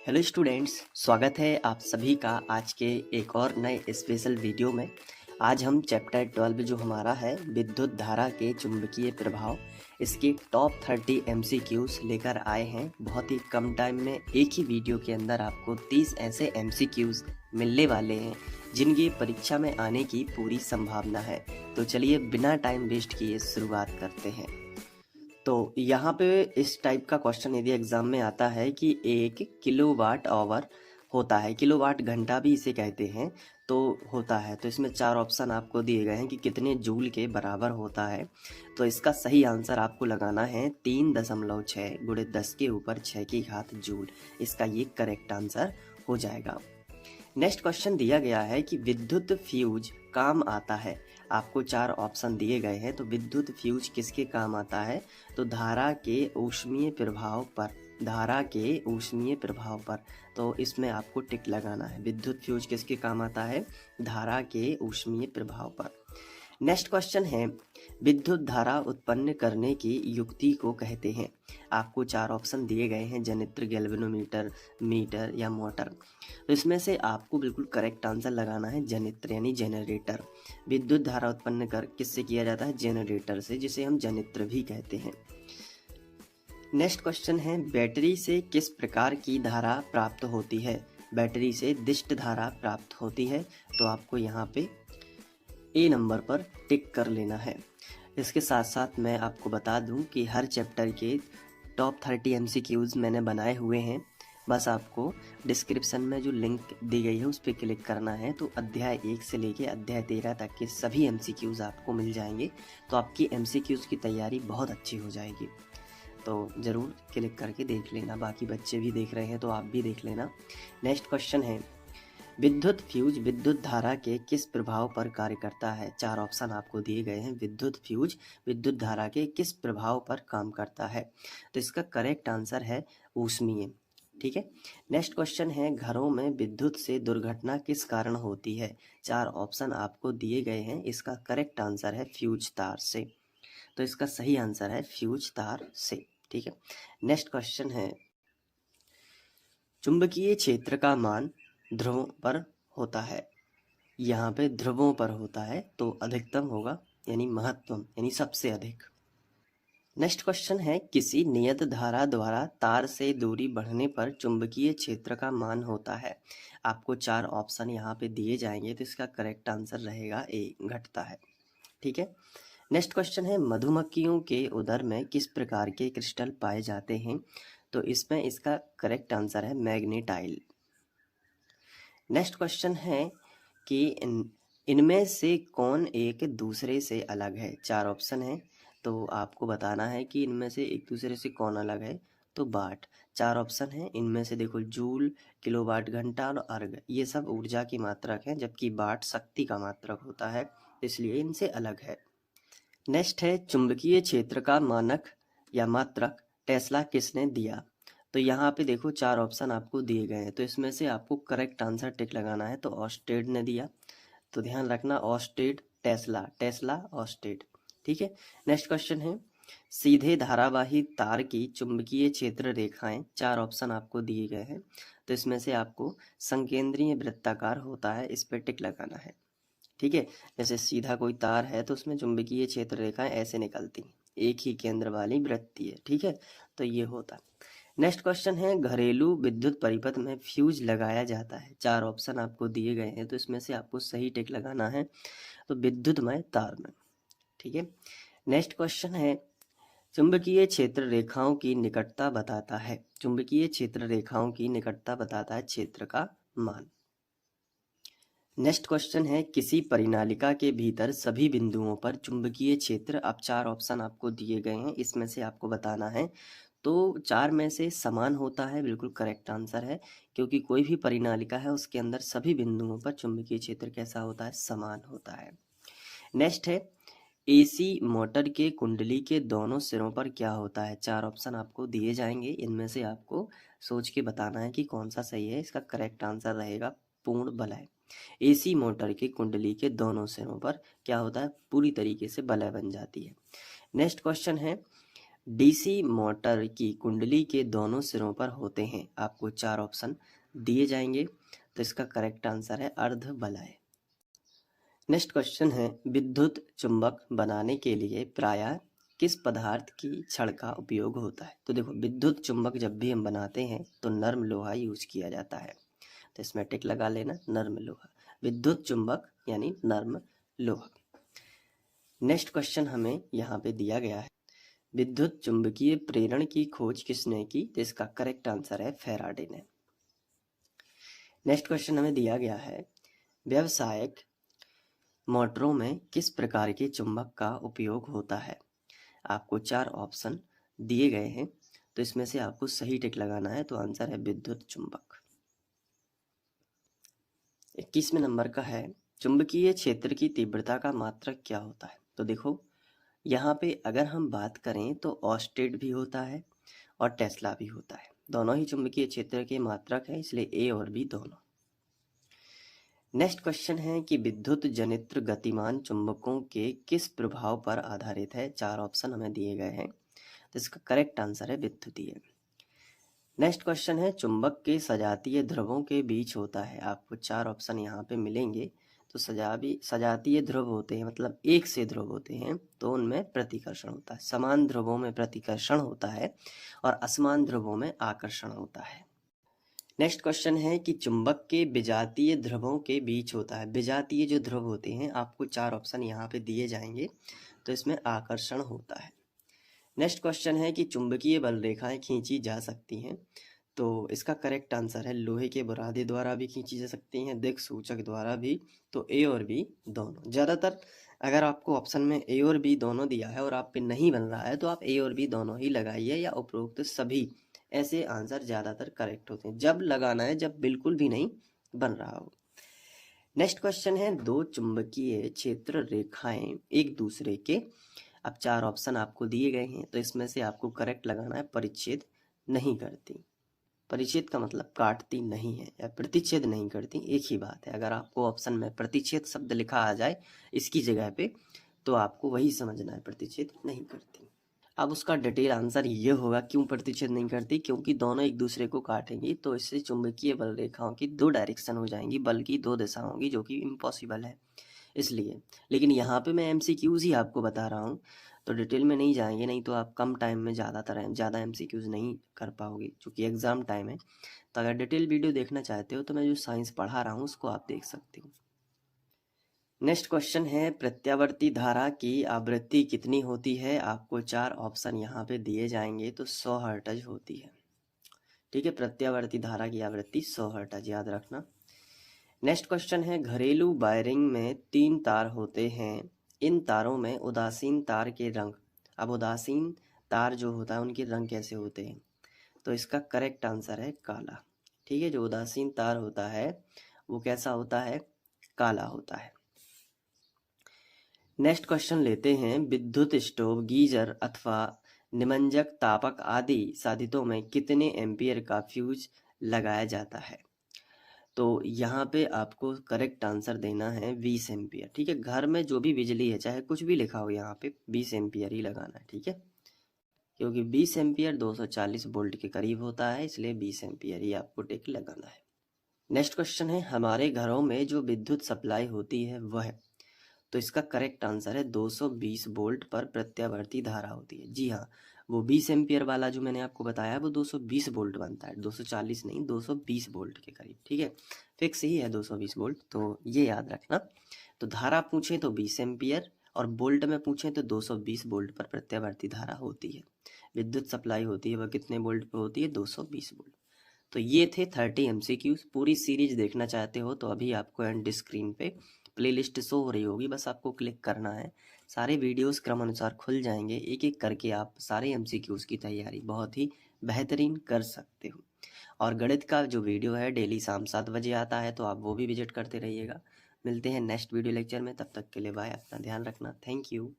Hello students, स्वागत है आप सभी का आज के एक और नए स्पेशल वीडियो में। आज हम चैप्टर 12 जो हमारा है विद्युत धारा के चुंबकीय प्रभाव, इसके टॉप 30 MCQs लेकर आए हैं। बहुत ही कम टाइम में एक ही वीडियो के अंदर आपको 30 ऐसे MCQs मिलने वाले हैं जिनकी परीक्षा में आने की पूरी संभावना है। तो चलिए बिना टाइम वेस्ट किए शुरुआत करते हैं। तो यहाँ पे इस टाइप का क्वेश्चन यदि एग्जाम में आता है कि 1 किलोवाट आवर होता है, किलोवाट घंटा भी इसे कहते हैं, तो होता है। तो इसमें 4 ऑप्शन आपको दिए गए हैं कि कितने जूल के बराबर होता है। तो इसका सही आंसर आपको लगाना है 3.6 गुणे 10 के ऊपर 6 की घात जूल। इसका ये करेक्ट आंसर हो जाएगा। नेक्स्ट क्वेश्चन दिया गया है कि विद्युत फ्यूज काम आता है। आपको 4 ऑप्शन दिए गए हैं। तो विद्युत फ्यूज किसके काम आता है? तो धारा के ऊष्मीय प्रभाव पर, धारा के ऊष्मीय प्रभाव पर। तो इसमें आपको टिक लगाना है। विद्युत फ्यूज किसके काम आता है? धारा के ऊष्मीय प्रभाव पर। नेक्स्ट क्वेश्चन है विद्युत धारा उत्पन्न करने की युक्ति को कहते हैं। आपको 4 ऑप्शन दिए गए हैं, जनित्र, गैल्वेनोमीटर, मीटर या मोटर। तो इसमें से आपको बिल्कुल करेक्ट आंसर लगाना है जनित्र यानी जनरेटर। विद्युत धारा उत्पन्न कर किससे किया जाता है? जनरेटर से, जिसे हम जनित्र भी कहते हैं। नेक्स्ट क्वेश्चन है बैटरी से किस प्रकार की धारा प्राप्त होती है? बैटरी से दिष्ट धारा प्राप्त होती है। तो आपको यहाँ पे ए नंबर पर टिक कर लेना है। इसके साथ साथ मैं आपको बता दूं कि हर चैप्टर के टॉप 30 MCQs मैंने बनाए हुए हैं। बस आपको डिस्क्रिप्शन में जो लिंक दी गई है उस पर क्लिक करना है। तो अध्याय 1 से लेके अध्याय 13 तक के सभी MCQs आपको मिल जाएंगे। तो आपकी MCQs की तैयारी बहुत अच्छी हो जाएगी। तो ज़रूर क्लिक करके देख लेना। बाकी बच्चे भी देख रहे हैं तो आप भी देख लेना। नेक्स्ट क्वेश्चन है विद्युत फ्यूज विद्युत धारा के किस प्रभाव पर कार्य करता है? 4 ऑप्शन आपको दिए गए हैं। विद्युत फ्यूज विद्युत धारा के किस प्रभाव पर काम करता है? तो इसका करेक्ट आंसर है ऊष्मीय। ठीक है। नेक्स्ट क्वेश्चन है घरों में विद्युत से दुर्घटना किस कारण होती है? 4 ऑप्शन आपको दिए गए हैं। इसका करेक्ट आंसर है फ्यूज तार से। तो इसका सही आंसर है फ्यूज तार से। ठीक है। नेक्स्ट क्वेश्चन है चुंबकीय क्षेत्र का मान ध्रुवों पर होता है। यहाँ पे ध्रुवों पर होता है तो अधिकतम होगा, यानी महत्तम यानी सबसे अधिक। नेक्स्ट क्वेश्चन है किसी नियत धारा द्वारा तार से दूरी बढ़ने पर चुंबकीय क्षेत्र का मान होता है। आपको 4 ऑप्शन यहाँ पे दिए जाएंगे। तो इसका करेक्ट आंसर रहेगा ए, घटता है। ठीक है। नेक्स्ट क्वेश्चन है मधुमक्खियों के उदर में किस प्रकार के क्रिस्टल पाए जाते हैं? तो इसमें इसका करेक्ट आंसर है मैग्नेटाइल। नेक्स्ट क्वेश्चन है कि इनमें से कौन एक दूसरे से अलग है? 4 ऑप्शन है। तो आपको बताना है कि इनमें से एक दूसरे से कौन अलग है। तो वाट। 4 ऑप्शन है। इनमें से देखो जूल, किलोवाट घंटा और अर्ग, ये सब ऊर्जा की मात्रक हैं, जबकि वाट शक्ति का मात्रक होता है, इसलिए इनसे अलग है। नेक्स्ट है चुंबकीय क्षेत्र का मानक या मात्रक टेस्ला किसने दिया? तो यहाँ पे देखो 4 ऑप्शन आपको दिए गए हैं। तो इसमें से आपको करेक्ट आंसर टिक लगाना है। तो ऑस्टेड ने दिया। तो ध्यान रखना, ऑस्टेड, टेस्ला, टेस्ला, ऑस्टेड। ठीक है। नेक्स्ट क्वेश्चन है सीधे धारावाही तार की चुंबकीय क्षेत्र रेखाएं। 4 ऑप्शन आपको दिए गए हैं। तो इसमें से आपको संकेंद्रीय वृत्ताकार होता है, इस पर टिक लगाना है। ठीक है। जैसे सीधा कोई तार है तो उसमें चुंबकीय क्षेत्र रेखाएं ऐसे निकलती हैं, एक ही केंद्र वाली वृत्तीय। ठीक है। तो ये होता है। नेक्स्ट क्वेश्चन है घरेलू विद्युत परिपथ में फ्यूज लगाया जाता है। 4 ऑप्शन आपको दिए गए हैं। तो इसमें से आपको सही टिक लगाना है। तो विद्युतमय तार में। ठीक है। नेक्स्ट क्वेश्चन है चुंबकीय क्षेत्र रेखाओं की निकटता बताता है। चुंबकीय क्षेत्र रेखाओं की निकटता बताता है क्षेत्र का मान। नेक्स्ट क्वेश्चन है किसी परिनालिका के भीतर सभी बिंदुओं पर चुंबकीय क्षेत्र। अब 4 ऑप्शन आपको दिए गए हैं, इसमें से आपको बताना है। तो 4 में से समान होता है, बिल्कुल करेक्ट आंसर है, क्योंकि कोई भी परिनालिका है उसके अंदर सभी बिंदुओं पर चुंबकीय क्षेत्र कैसा होता है? समान होता है। नेक्स्ट है AC मोटर के कुंडली के दोनों सिरों पर क्या होता है? 4 ऑप्शन आपको दिए जाएंगे। इनमें से आपको सोच के बताना है कि कौन सा सही है। इसका करेक्ट आंसर रहेगा पूर्ण वलय। AC मोटर की कुंडली के दोनों सिरों पर क्या होता है? पूरी तरीके से वलय बन जाती है। नेक्स्ट क्वेश्चन है डीसी मोटर की कुंडली के दोनों सिरों पर होते हैं। आपको 4 ऑप्शन दिए जाएंगे, तो इसका करेक्ट आंसर है अर्ध वलय। नेक्स्ट क्वेश्चन है, विद्युत चुंबक बनाने के लिए प्रायः किस पदार्थ की छड़ का उपयोग होता है? तो देखो, विद्युत चुंबक जब भी हम बनाते हैं तो नर्म लोहा यूज किया जाता है, तो इसमें टिक लगा लेना, नर्म लोहा। विद्युत चुंबक यानी नर्म लोहा। नेक्स्ट क्वेश्चन हमें यहाँ पे दिया गया है, विद्युत चुंबकीय प्रेरण की खोज किसने की? तो इसका करेक्ट आंसर है फैराडे ने। नेक्स्ट क्वेश्चन हमें दिया गया है, व्यावसायिक मोटरों में किस प्रकार के चुंबक का उपयोग होता है? आपको 4 ऑप्शन दिए गए हैं, तो इसमें से आपको सही टिक लगाना है, तो आंसर है विद्युत चुंबक। 21वें नंबर का है, चुंबकीय क्षेत्र की तीव्रता का मात्रक क्या होता है? तो देखो, यहाँ पे अगर हम बात करें तो ऑस्टेड भी होता है और टेस्ला भी होता है, दोनों ही चुंबकीय क्षेत्र के मात्रक है, इसलिए ए और बी दोनों। नेक्स्ट क्वेश्चन है कि विद्युत जनित्र गतिमान चुंबकों के किस प्रभाव पर आधारित है? 4 ऑप्शन हमें दिए गए हैं, तो इसका करेक्ट आंसर है विद्युतीय। नेक्स्ट क्वेश्चन है, चुंबक के सजातीय ध्रुवों के बीच होता है। आपको 4 ऑप्शन यहाँ पे मिलेंगे, तो सजातीय ध्रुव होते हैं, मतलब एक से ध्रुव होते हैं, तो उनमें प्रतिकर्षण होता है। समान ध्रुवों में प्रतिकर्षण होता है और असमान ध्रुवों में आकर्षण होता है। नेक्स्ट क्वेश्चन है कि चुंबक के विजातीय ध्रुवों के बीच होता है। विजातीय जो ध्रुव होते हैं, आपको 4 ऑप्शन यहाँ पे दिए जाएंगे, तो इसमें आकर्षण होता है। नेक्स्ट क्वेश्चन है कि चुंबकीय बल रेखाएं खींची जा सकती हैं, तो इसका करेक्ट आंसर है लोहे के बुरादे द्वारा भी खींची जा सकती हैं, दिक् सूचक द्वारा भी, तो ए और बी दोनों। ज़्यादातर अगर आपको ऑप्शन में ए और बी दोनों दिया है और आप पे नहीं बन रहा है, तो आप ए और बी दोनों ही लगाइए, या उपरोक्त सभी, ऐसे आंसर ज़्यादातर करेक्ट होते हैं। जब लगाना है जब बिल्कुल भी नहीं बन रहा हो। नेक्स्ट क्वेश्चन है, दो चुंबकीय क्षेत्र रेखाएं एक दूसरे के, अब 4 ऑप्शन आपको दिए गए हैं, तो इसमें से आपको करेक्ट लगाना है परिच्छेद नहीं करती। परिच्छेद का मतलब काटती नहीं है, या प्रतिच्छेद नहीं करती, एक ही बात है। अगर आपको ऑप्शन में प्रतिच्छेद शब्द लिखा आ जाए इसकी जगह पे, तो आपको वही समझना है, प्रतिच्छेद नहीं करती। अब उसका डिटेल आंसर ये होगा, क्यों प्रतिच्छेद नहीं करती? क्योंकि दोनों एक दूसरे को काटेंगी, तो इससे चुंबकीय बल रेखाओं की 2 डायरेक्शन हो जाएंगी, बल की 2 दिशा होंगी, जो कि इम्पॉसिबल है इसलिए। लेकिन यहाँ पे मैं MCQs ही आपको बता रहा हूँ, तो डिटेल में नहीं जाएंगे, नहीं तो आप कम टाइम में ज़्यादा MCQs नहीं कर पाओगे, क्योंकि एग्ज़ाम टाइम है। तो अगर डिटेल वीडियो देखना चाहते हो, तो मैं जो साइंस पढ़ा रहा हूँ उसको आप देख सकते हो। नेक्स्ट क्वेश्चन है, प्रत्यावर्ती धारा की आवृत्ति कितनी होती है? आपको 4 ऑप्शन यहाँ पे दिए जाएंगे, तो 100 हर्ट्ज होती है। ठीक है, प्रत्यावर्ती धारा की आवृत्ति 100 हर्ट्ज, याद रखना। नेक्स्ट क्वेश्चन है, घरेलू वायरिंग में 3 तार होते हैं, इन तारों में उदासीन तार के रंग, अब उदासीन तार जो होता है उनके रंग कैसे होते हैं? तो इसका करेक्ट आंसर है काला। ठीक है, जो उदासीन तार होता है वो कैसा होता है? काला होता है। नेक्स्ट क्वेश्चन लेते हैं, विद्युत स्टोव, गीजर अथवा निमंजक, तापक आदि साधितों में कितने एम्पियर का फ्यूज लगाया जाता है? तो यहाँ पे आपको करेक्ट आंसर देना है 20 एम्पियर। ठीक है, घर में जो भी बिजली है, चाहे कुछ भी लिखा हो, यहाँ पे 20 एम्पियर ही लगाना है। ठीक है, क्योंकि 20 एम्पियर 240 वोल्ट के करीब होता है, इसलिए 20 एम्पियर ही आपको टिक लगाना है। नेक्स्ट क्वेश्चन है, हमारे घरों में जो विद्युत सप्लाई होती है वह, तो इसका करेक्ट आंसर है 220 वोल्ट पर प्रत्यावर्ती धारा होती है। जी हाँ, वो 20 एम्पियर वाला जो मैंने आपको बताया वो 220 वोल्ट बनता है, 240 नहीं, 220 वोल्ट के करीब। ठीक है, फिक्स ही है 220 वोल्ट, तो ये याद रखना। तो धारा पूछें तो 20 एम्पियर, और वोल्ट में पूछें तो 220 वोल्ट पर प्रत्यावर्ती धारा होती है। विद्युत सप्लाई होती है वह कितने वोल्ट पर होती है? 220 वोल्ट। तो ये थे 30 MCQs। पूरी सीरीज देखना चाहते हो तो अभी आपको एंड स्क्रीन पे प्लेलिस्ट शो हो रही होगी, बस आपको क्लिक करना है, सारे वीडियोस क्रम अनुसार खुल जाएंगे, एक एक करके आप सारे MCQs की तैयारी बहुत ही बेहतरीन कर सकते हो। और गणित का जो वीडियो है डेली शाम 7 बजे आता है, तो आप वो भी विजिट करते रहिएगा। मिलते हैं नेक्स्ट वीडियो लेक्चर में, तब तक के लिए बाय, अपना ध्यान रखना, थैंक यू।